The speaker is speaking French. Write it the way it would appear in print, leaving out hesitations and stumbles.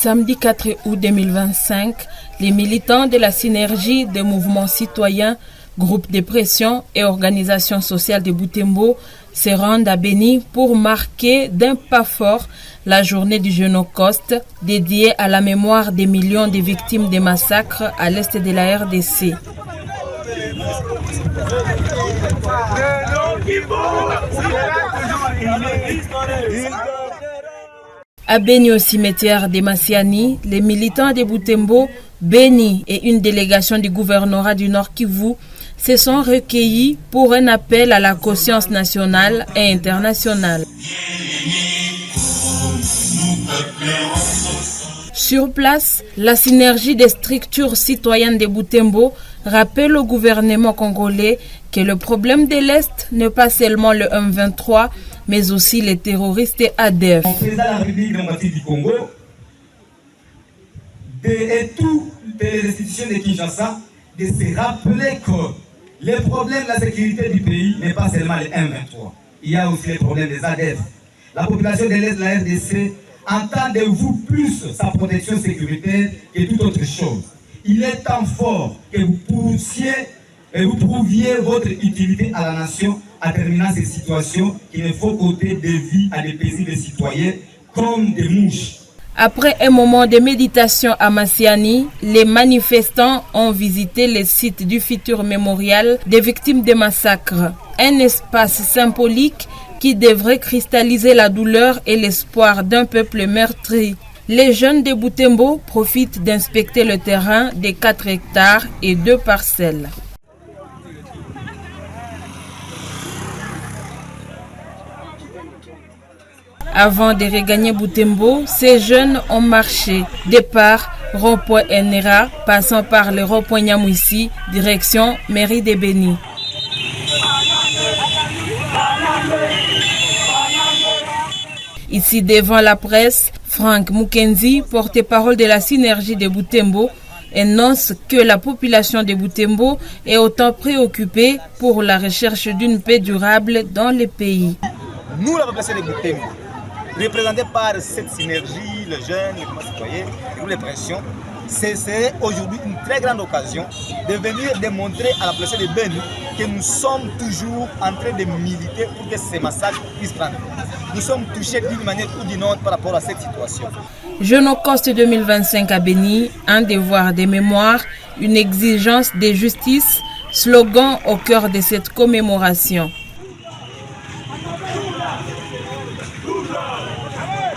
samedi 4 août 2025, les militants de la synergie des mouvements citoyens, groupes de pression et organisations sociales de Butembo se rendent à Beni pour marquer d'un pas fort la journée du Génocauste dédiée à la mémoire des millions de victimes des massacres à l'est de la RDC. À Beni au cimetière de Massiani, les militants de Butembo, Beni et une délégation du gouvernorat du Nord Kivu se sont recueillis pour un appel à la conscience nationale et internationale. Sur place, la synergie des structures citoyennes de Butembo rappelle au gouvernement congolais que le problème de l'Est n'est pas seulement le M23, mais aussi les terroristes ADF. Le président de la République démocratique du Congo et toutes les institutions de Kinshasa de se rappeler que le problème de la sécurité du pays n'est pas seulement le M23. Il y a aussi le problème des ADF. La population de l'Est de la RDC entend de vous plus sa protection sécuritaire que toute autre chose. Il est temps fort que vous poussiez et vous prouviez votre utilité à la nation en terminant ces situations qui ne font ôter des vies à des paisibles citoyens comme des mouches. Après un moment de méditation à Massiani, les manifestants ont visité le site du futur mémorial des victimes des massacres, un espace symbolique qui devrait cristalliser la douleur et l'espoir d'un peuple meurtri. Les jeunes de Butembo profitent d'inspecter le terrain de 4 hectares et 2 parcelles. Avant de regagner Butembo, ces jeunes ont marché. Départ rond-point Enera, passant par le rond-point Nyamwisi, direction mairie de Beni. Ici devant la presse, Frank Mukenzi, porte-parole de la synergie de Butembo, énonce que la population de Butembo est autant préoccupée pour la recherche d'une paix durable dans le pays. Nous, la population de Butembo, représentée par cette synergie, les jeunes, les citoyens, les pressions, ce serait aujourd'hui une très grande occasion de venir démontrer à la population de Beni que nous sommes toujours en train de militer pour que ces massacres puissent prendre. Nous sommes touchés d'une manière ou d'une autre par rapport à cette situation. Génocauste 2025 à Beni, un devoir de mémoire, une exigence de justice, slogan au cœur de cette commémoration.